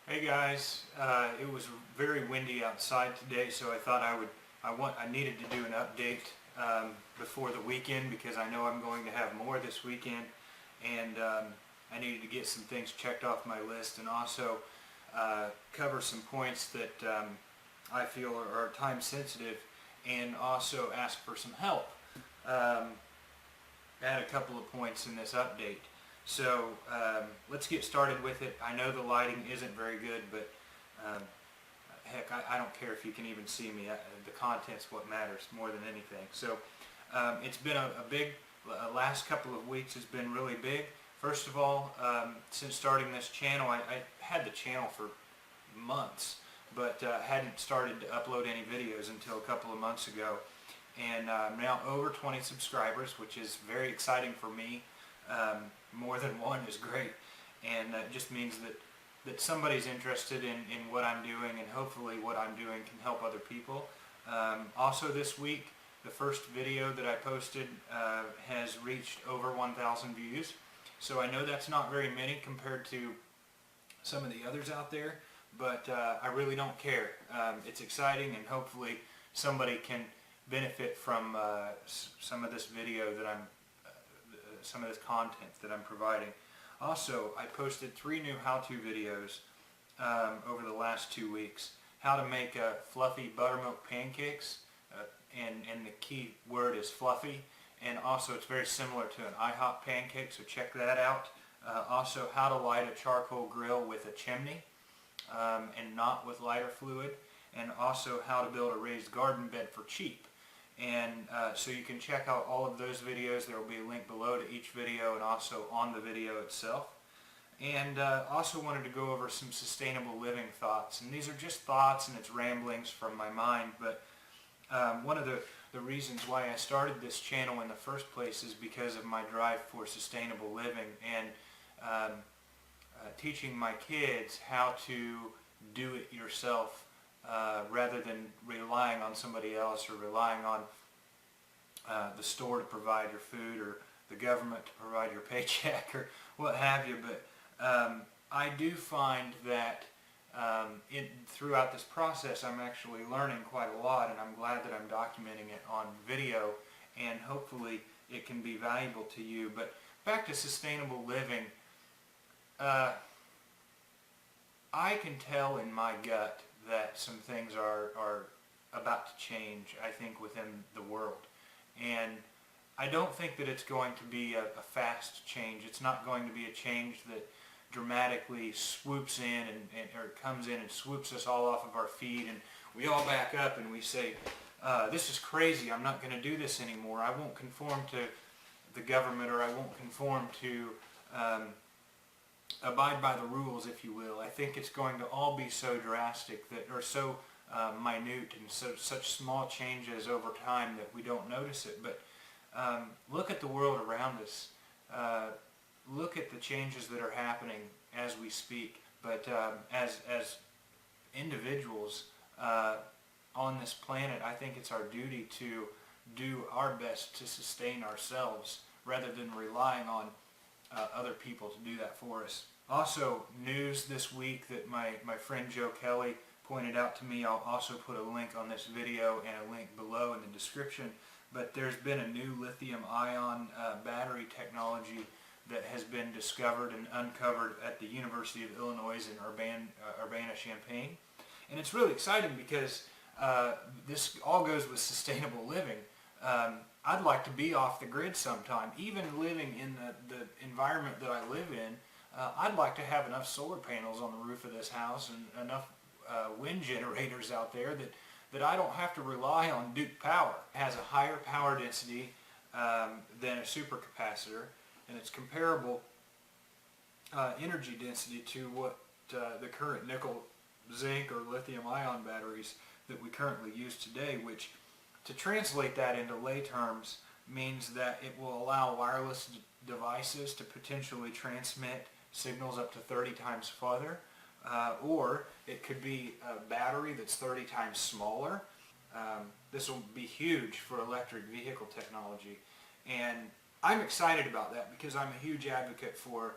Hey guys, it was very windy outside today, so I thought I needed to do an update before the weekend because I know I'm going to have more this weekend, and I needed to get some things checked off my list and also cover some points that I feel are time sensitive, and also ask for some help. Add a couple of points in this update. So let's get started with it. I know the lighting isn't very good, but heck, I don't care if you can even see me. The content's what matters more than anything. So it's been a big, last couple of weeks has been really big. First of all, since starting this channel, I had the channel for months, but hadn't started to upload any videos until a couple of months ago. And now over 20 subscribers, which is very exciting for me. More than one is great, and that just means that somebody's interested in what I'm doing, and hopefully what I'm doing can help other people. Also this week, the first video that I posted has reached over 1,000 views, so I know that's not very many compared to some of the others out there, but I really don't care. It's exciting, and hopefully somebody can benefit from some of this video that some of this content that I'm providing. Also, I posted 3 new how-to videos over the last 2 weeks. How to make fluffy buttermilk pancakes, and the key word is fluffy, and also it's very similar to an IHOP pancake, so check that out. Also, how to light a charcoal grill with a chimney and not with lighter fluid, and also how to build a raised garden bed for cheap. And so you can check out all of those videos. There will be a link below to each video and also on the video itself. And also wanted to go over some sustainable living thoughts. And these are just thoughts, and it's ramblings from my mind, but one of the reasons why I started this channel in the first place is because of my drive for sustainable living, and teaching my kids how to do it yourself rather than relying on somebody else, or relying on the store to provide your food, or the government to provide your paycheck, or what have you. But I do find that throughout this process I'm actually learning quite a lot, and I'm glad that I'm documenting it on video, and hopefully it can be valuable to you. But back to sustainable living, I can tell in my gut that some things are about to change, I think, within the world. And I don't think that it's going to be a fast change. It's not going to be a change that dramatically swoops in or comes in and swoops us all off of our feet, and we all back up and we say, this is crazy, I'm not going to do this anymore. I won't conform to the government, or I won't conform to abide by the rules, if you will. I think it's going to all be so drastic, that, or so minute, and such small changes over time that we don't notice it. But look at the world around us. Look at the changes that are happening as we speak. But as individuals on this planet, I think it's our duty to do our best to sustain ourselves, rather than relying on other people to do that for us. Also, news this week that my friend Joe Kelly pointed out to me. I'll also put a link on this video and a link below in the description. But there's been a new lithium-ion battery technology that has been discovered and uncovered at the University of Illinois in Urbana-Champaign. And it's really exciting because this all goes with sustainable living. I'd like to be off the grid sometime. Even living in the environment that I live in, I'd like to have enough solar panels on the roof of this house, and enough wind generators out there that I don't have to rely on Duke Power. It has a higher power density than a supercapacitor, and it's comparable energy density to what the current nickel, zinc, or lithium-ion batteries that we currently use today, which, to translate that into lay terms, means that it will allow wireless devices to potentially transmit signals up to 30 times farther, or it could be a battery that's 30 times smaller. This will be huge for electric vehicle technology, and I'm excited about that because I'm a huge advocate for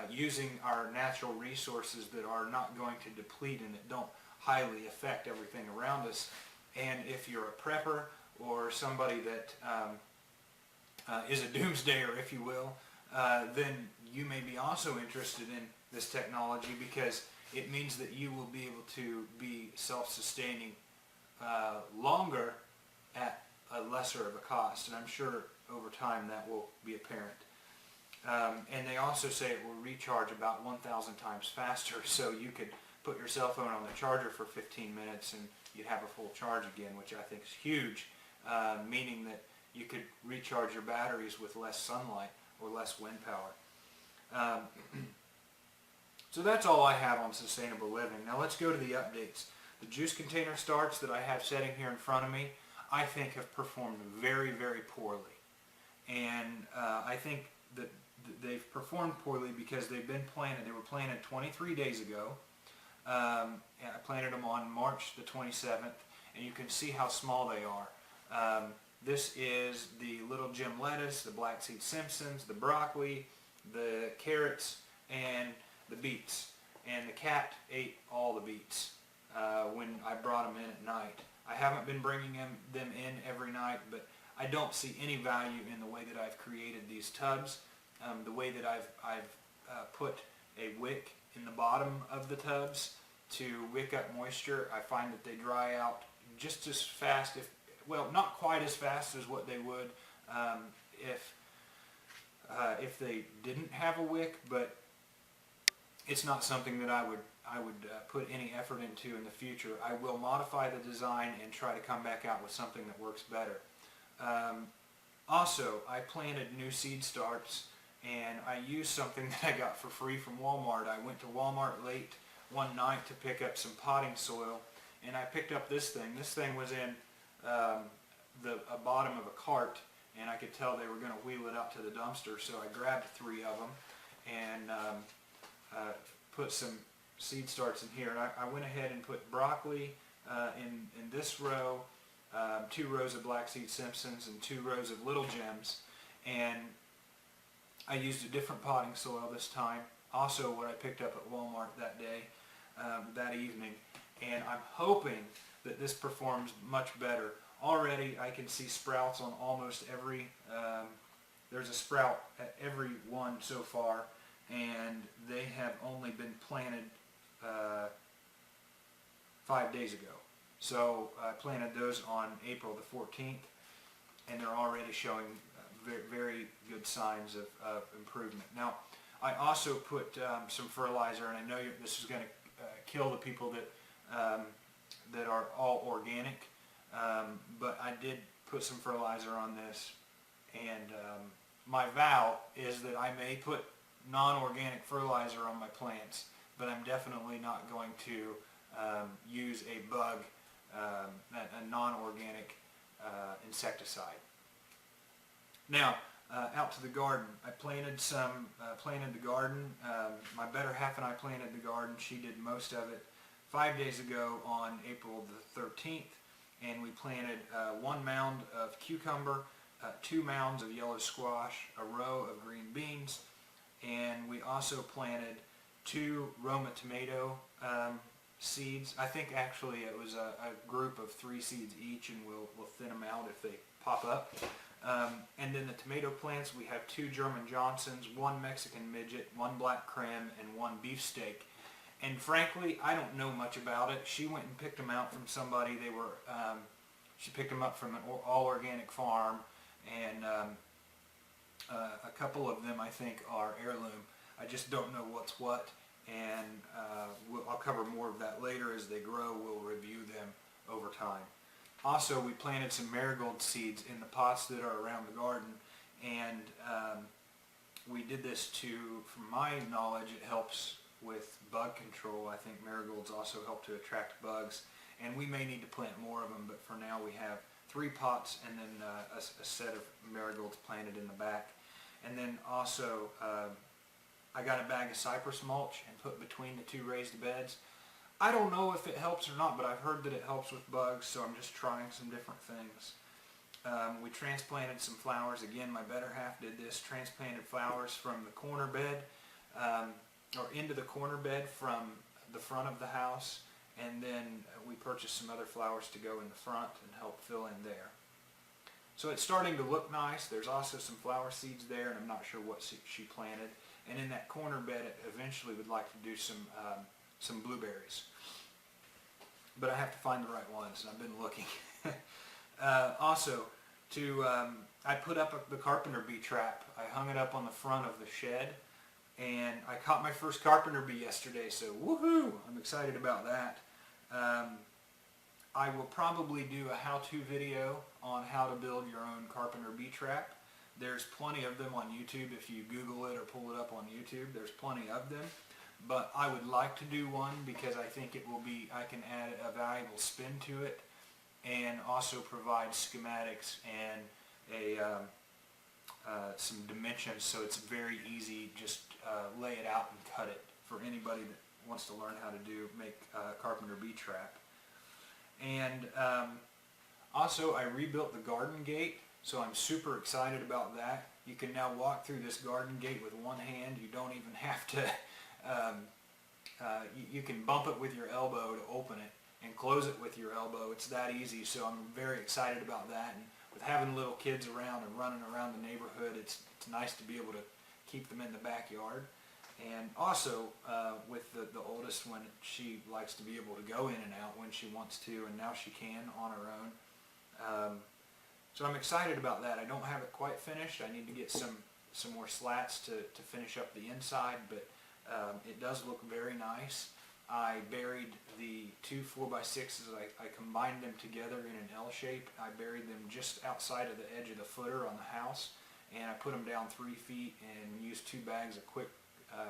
using our natural resources that are not going to deplete and that don't highly affect everything around us. And if you're a prepper or somebody that is a doomsdayer, if you will, then you may be also interested in this technology, because it means that you will be able to be self-sustaining longer at a lesser of a cost, and I'm sure over time that will be apparent. And they also say it will recharge about 1,000 times faster, so you could put your cell phone on the charger for 15 minutes and you'd have a full charge again, which I think is huge, meaning that you could recharge your batteries with less sunlight or less wind power. So that's all I have on sustainable living. Now let's go to the updates. The juice container starts that I have sitting here in front of me, I think have performed very, very poorly. And I think that they've performed poorly because they've been planted. They were planted 23 days ago. And I planted them on March the 27th, and you can see how small they are. This is the little gem lettuce, the black seed Simpsons, the broccoli, the carrots, and the beets. And the cat ate all the beets when I brought them in at night. I haven't been bringing them in every night, but I don't see any value in the way that I've created these tubs. The way that I've put a wick in the bottom of the tubs to wick up moisture, I find that they dry out just as fast, well, not quite as fast as what they would if they didn't have a wick, but it's not something that I would put any effort into in the future. I will modify the design and try to come back out with something that works better. Also, I planted new seed starts, and I used something that I got for free from Walmart. I went to Walmart late one night to pick up some potting soil, and I picked up this thing. This thing was in the bottom of a cart, and I could tell they were going to wheel it out to the dumpster, so I grabbed 3 of them and put some seed starts in here. And I went ahead and put broccoli in this row, 2 rows of black seed Simpsons, and 2 rows of little gems. And I used a different potting soil this time, also what I picked up at Walmart that day, that evening. And I'm hoping that this performs much better. Already I can see sprouts on almost every, there's a sprout at every one so far, and they have only been planted 5 days ago. So I planted those on April the 14th, and they're already showing very, very good signs of improvement. Now, I also put some fertilizer, and I know this is going to kill the people that are all organic, but I did put some fertilizer on this, and my vow is that I may put non-organic fertilizer on my plants, but I'm definitely not going to use a bug, a non-organic insecticide. Now, out to the garden. I planted the garden. My better half and I planted the garden. She did most of it 5 days ago on April the 13th, and we planted 1 mound of cucumber, 2 mounds of yellow squash, a row of green beans, and we also planted 2 Roma tomato seeds. I think actually it was a group of 3 seeds each, and we'll thin them out if they pop up. And then the tomato plants, we have 2 German Johnsons, 1 Mexican midget, 1 black creme, and 1 beefsteak. And frankly, I don't know much about it. She went and picked them out from somebody. They were, she picked them up from an all-organic farm, and a couple of them I think are heirloom. I just don't know what's what, and I'll cover more of that later as they grow. We'll review them over time. Also, we planted some marigold seeds in the pots that are around the garden, and we did this from my knowledge, it helps with bug control. I think marigolds also help to attract bugs, and we may need to plant more of them, but for now we have 3 pots and then a set of marigolds planted in the back. And then also I got a bag of Cyprus mulch and put between the 2 raised beds. I don't know if it helps or not, but I've heard that it helps with bugs, so I'm just trying some different things. We transplanted some flowers. Again, my better half did this, transplanted flowers from the corner bed. or into the corner bed from the front of the house, and then we purchased some other flowers to go in the front and help fill in there. So it's starting to look nice. There's also some flower seeds there, and I'm not sure what she planted. And in that corner bed, eventually would like to do some blueberries. But I have to find the right ones, and I've been looking. I put up the carpenter bee trap. I hung it up on the front of the shed, and I caught my first carpenter bee yesterday, so woohoo! I'm excited about that. I will probably do a how-to video on how to build your own carpenter bee trap. There's plenty of them on YouTube. If you Google it or pull it up on YouTube, there's plenty of them. But I would like to do one because I think it will be, I can add a valuable spin to it and also provide schematics and some dimensions, so it's very easy. Just lay it out and cut it for anybody that wants to learn how to make a carpenter bee trap. And also I rebuilt the garden gate, so I'm super excited about that. You can now walk through this garden gate with one hand. You don't even have to, you can bump it with your elbow to open it and close it with your elbow. It's that easy, so I'm very excited about that. And with having little kids around and running around the neighborhood, it's nice to be able to keep them in the backyard. And also, with the oldest one, she likes to be able to go in and out when she wants to, and now she can on her own. So I'm excited about that. I don't have it quite finished. I need to get some more slats to finish up the inside, but it does look very nice. I buried the two 4x6s. I combined them together in an L shape. I buried them just outside of the edge of the footer on the house, and I put them down 3 feet and used 2 bags of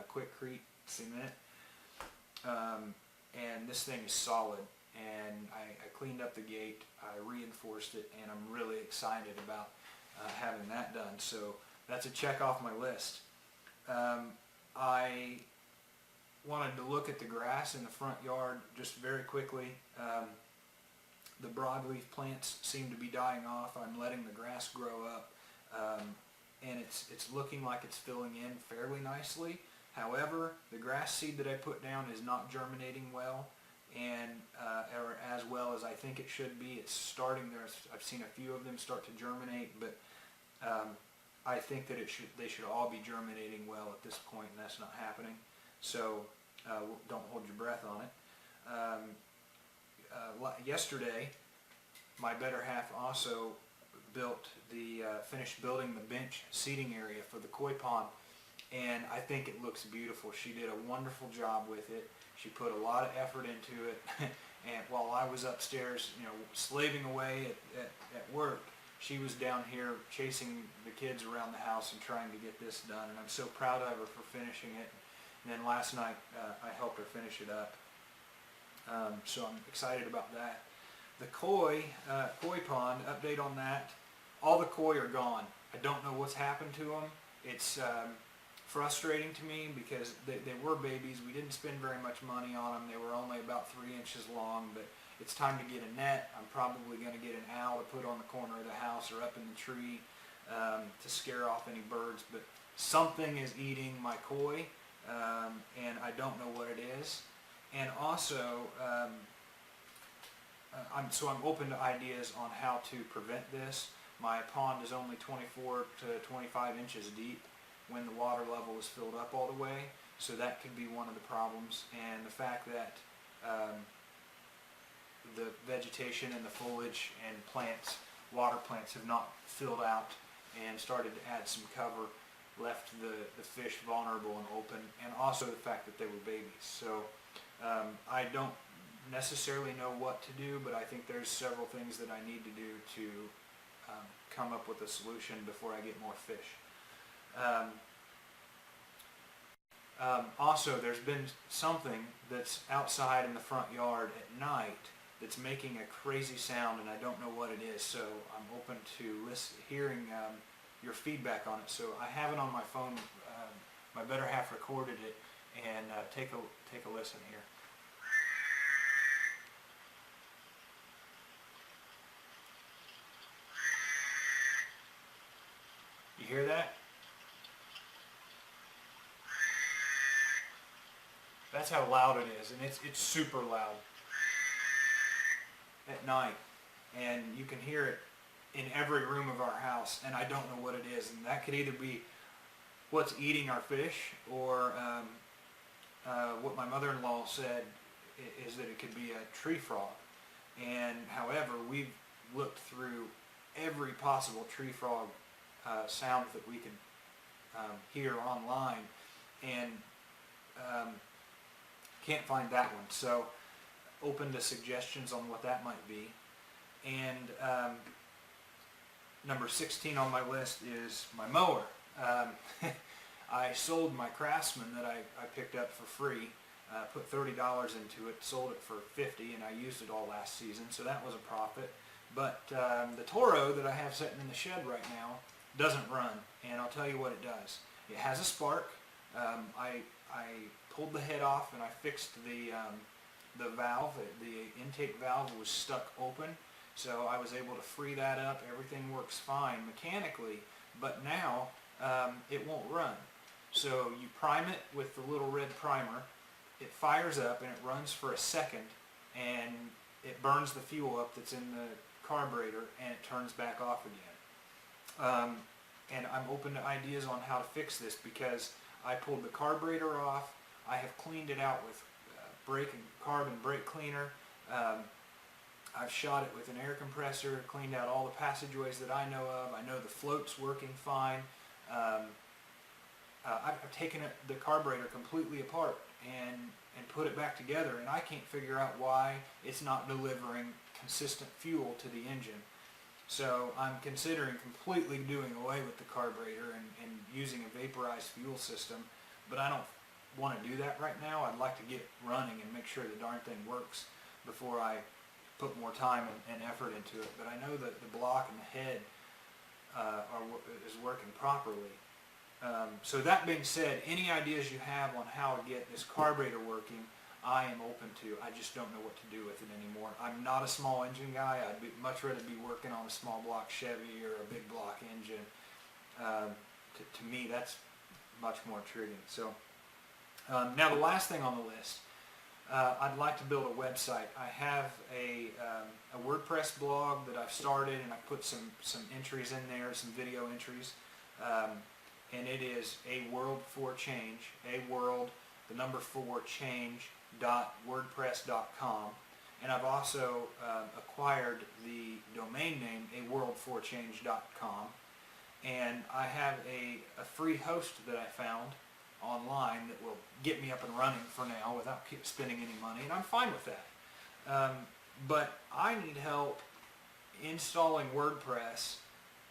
Quickcrete cement. And this thing is solid. And I cleaned up the gate, I reinforced it, and I'm really excited about having that done. So that's a check off my list. I wanted to look at the grass in the front yard just very quickly. The broadleaf plants seem to be dying off. I'm letting the grass grow up, and it's looking like it's filling in fairly nicely. However, the grass seed that I put down is not germinating well, and or as well as I think it should be. It's starting there. I've seen a few of them start to germinate, but I think that they should all be germinating well at this point, and that's not happening. So don't hold your breath on it. Yesterday, my better half also finished building the bench seating area for the koi pond, and I think it looks beautiful. She did a wonderful job with it. She put a lot of effort into it, and while I was upstairs, slaving away at work, she was down here chasing the kids around the house and trying to get this done, and I'm so proud of her for finishing it. And then last night, I helped her finish it up, so I'm excited about that. The koi pond, update on that. All the koi are gone. I don't know what's happened to them. It's frustrating to me because they were babies. We didn't spend very much money on them. They were only about 3 inches long, but it's time to get a net. I'm probably going to get an owl to put on the corner of the house or up in the tree to scare off any birds. But something is eating my koi, and I don't know what it is. And also, I'm open to ideas on how to prevent this. My pond is only 24 to 25 inches deep when the water level is filled up all the way, so that could be one of the problems. And the fact that the vegetation and the foliage and water plants have not filled out and started to add some cover, left the fish vulnerable and open, and also the fact that they were babies. So I don't necessarily know what to do, but I think there's several things that I need to do to come up with a solution before I get more fish. Also, there's been something that's outside in the front yard at night that's making a crazy sound, and I don't know what it is, so I'm open to hearing your feedback on it. So I have it on my phone. My better half recorded it, and take a listen here. You hear that? That's how loud it is, and it's super loud at night, and you can hear it in every room of our house, and I don't know what it is, and that could either be what's eating our fish, or what my mother-in-law said is that it could be a tree frog. And however, we've looked through every possible tree frog sound that we could hear online, and can't find that one. So open to suggestions on what that might be. And number 16 on my list is my mower. I sold my Craftsman that I picked up for free, put $30 into it, sold it for $50, and I used it all last season, so that was a profit. But the Toro that I have sitting in the shed right now doesn't run, and I'll tell you what it does. It has a spark. I pulled the head off and I fixed the valve. The intake valve was stuck open, so I was able to free that up. Everything works fine mechanically, but now it won't run. So you prime it with the little red primer, it fires up and it runs for a second, and it burns the fuel up that's in the carburetor, and it turns back off again. And I'm open to ideas on how to fix this, because I pulled the carburetor off. I have cleaned it out with carbon brake cleaner. I've shot it with an air compressor, cleaned out all the passageways that I know of. I know the float's working fine. I've taken the carburetor completely apart and put it back together, and I can't figure out why it's not delivering consistent fuel to the engine. So I'm considering completely doing away with the carburetor and using a vaporized fuel system, but I don't want to do that right now. I'd like to get it running and make sure the darn thing works before I put more time and effort into it. But I know that the block and the head is working properly. So that being said, any ideas you have on how to get this carburetor working, I am open to. I just don't know what to do with it anymore. I'm not a small engine guy. I'd much rather be working on a small block Chevy or a big block engine. To me, that's much more intriguing. So now the last thing on the list, I'd like to build a website. I have a WordPress blog that I've started, and I put some entries in there, some video entries. And it is A World for Change, change.wordpress.com, and I've also acquired the domain name aworldforchange.com, and I have a free host that I found online that will get me up and running for now without spending any money, and I'm fine with that. But I need help installing WordPress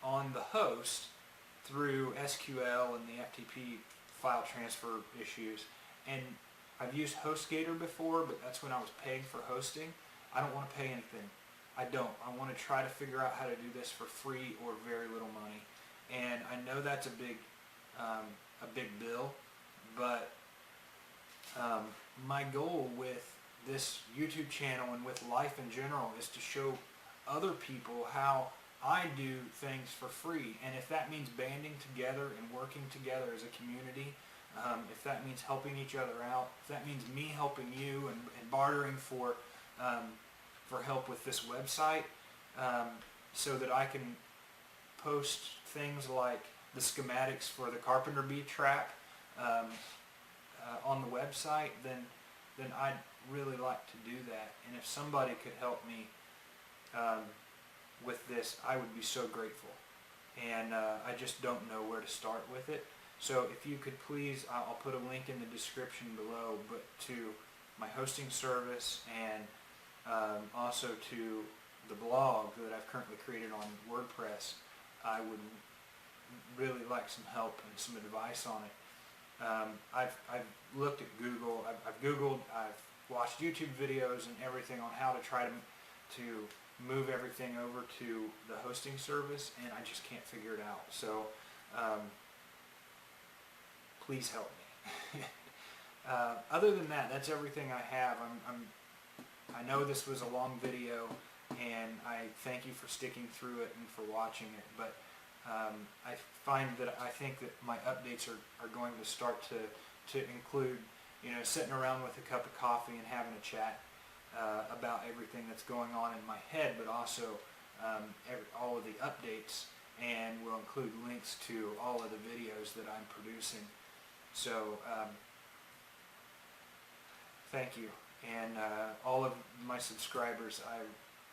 on the host through SQL and the FTP file transfer issues. And I've used HostGator before, but that's when I was paying for hosting. I don't want to pay anything. I don't. I want to try to figure out how to do this for free or very little money. And I know that's a big bill, but my goal with this YouTube channel and with life in general is to show other people how I do things for free, and if that means banding together and working together as a community, if that means helping each other out, if that means me helping you and bartering for help with this website, so that I can post things like the schematics for the carpenter bee trap on the website, then I'd really like to do that. And if somebody could help me with this, I would be so grateful, and I just don't know where to start with it. So if you could please, I'll put a link in the description below, but to my hosting service, and also to the blog that I've currently created on WordPress. I would really like some help and some advice on it. I've looked at Google, I've Googled, I've watched YouTube videos and everything on how to try to move everything over to the hosting service, and I just can't figure it out. So please help me. Other than that, that's everything I have. I know this was a long video, and I thank you for sticking through it and for watching it, but I think that my updates are going to start to include sitting around with a cup of coffee and having a chat about everything that's going on in my head, but also all of the updates, and we'll include links to all of the videos that I'm producing. So thank you, and all of my subscribers,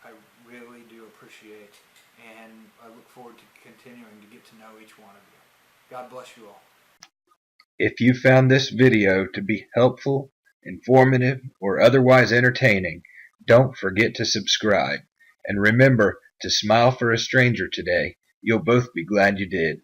I really do appreciate, and I look forward to continuing to get to know each one of you. God bless you all. If you found this video to be helpful, informative, or otherwise entertaining, don't forget to subscribe. And remember to smile for a stranger today. You'll both be glad you did.